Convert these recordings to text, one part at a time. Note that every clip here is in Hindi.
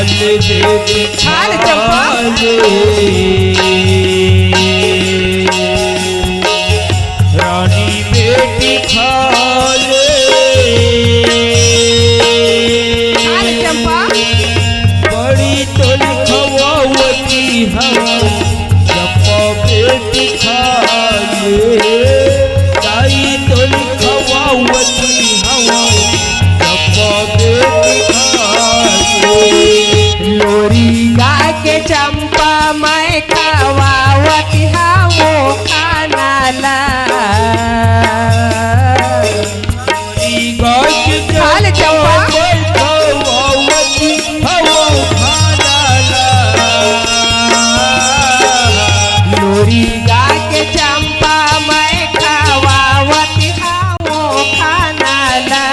खाल चंपा रानी बेटी खाले चंपा बड़ी तोल खवावती हवा चंपा बेटी खाले ताई तोल खवावती हवा चंपा बेटी खाले लोरी गा के चंपा मैं खवावती हावो खानाला खाल चंपा लोरी गा के चंपा मैं खवावती हावो खानाला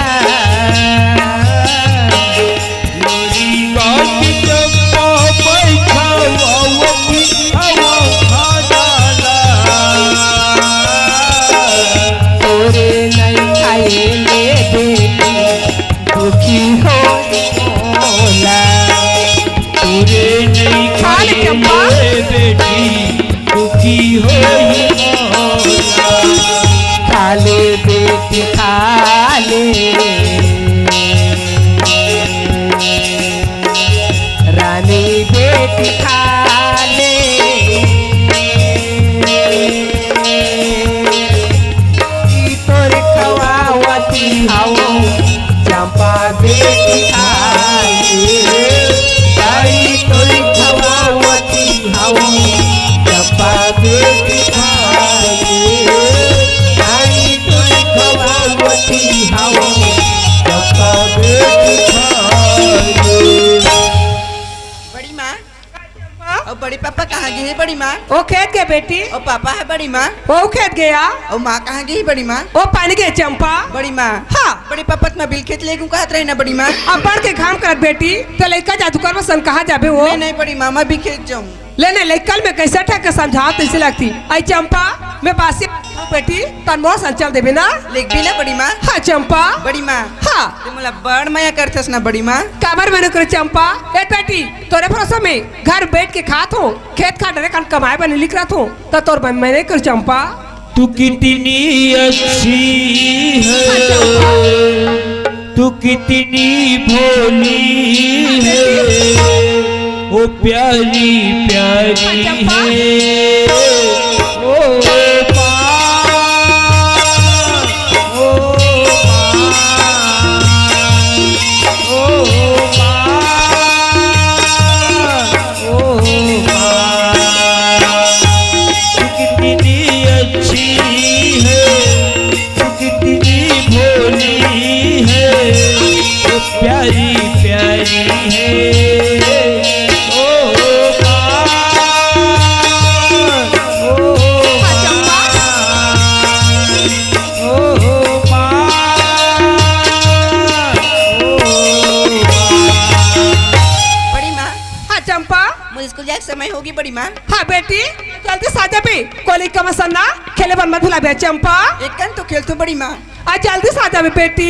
तोरे नहीं खाए ले बेटी दुखी हो मोला तुरे नहीं खाल चंपा बेटी दुखी हो खाले बेटी खाले रानी बेटी खाले तोर खवावती हाओ चंपा बेटी खाले ताई तोर खवावती हाओ चंपा बेटी खाले ताई तोर खवावती हाओ चंपा बेटी खाले बड़ी माँ और बड़ी पापा कहाँ गई है बड़ी माँ? ओ खेत गए बेटी और पापा है बड़ी माँ? ओ खेत गया और माँ कहाँ गई बड़ी माँ? ओ पानी गए चंपा बड़ी माँ हाँ बड़ी पापा तुम्हें बिल खेत लेगू कहत रही ना बड़ी माँ? अब बढ़ के काम कर बेटी तो लड़का जादू कर सन कहाँ जाबे वो नहीं बड़ी माँ मैं भी खेत जाऊँ। लेने लड़कल में कैसे ठक के समझा कैसे लगती आई चंपा मैं बासी बेटी तन मोर संचल देबे ना लिख भी ना बड़ी माँ? हाँ चंपा बड़ी माँ हाँ तुम मला बड़ माया करतेस ना बड़ी माँ? काबर मैंने करे चंपा ए बेटी तोरे भरोसा में घर बैठ के खात हो खेत खा डरे कन कमाए बने लिख रहा हो तो तोर मैंने कर चंपा तू कितनी अच्छी है तू कितनी भोली है ओ प्यारी प्यारी है ओ प्यारी प्यारी है ओ बड़ी माँ हाँ चंपा मुझे स्कूल जाए समय होगी बड़ी माँ? हाँ बेटी चलते साजा पे कोली का मसन्ना खेले बन मत भुला बे चंपा एक कन तो खेल तो बड़ी माँ आज जल्दी साजा में बेटी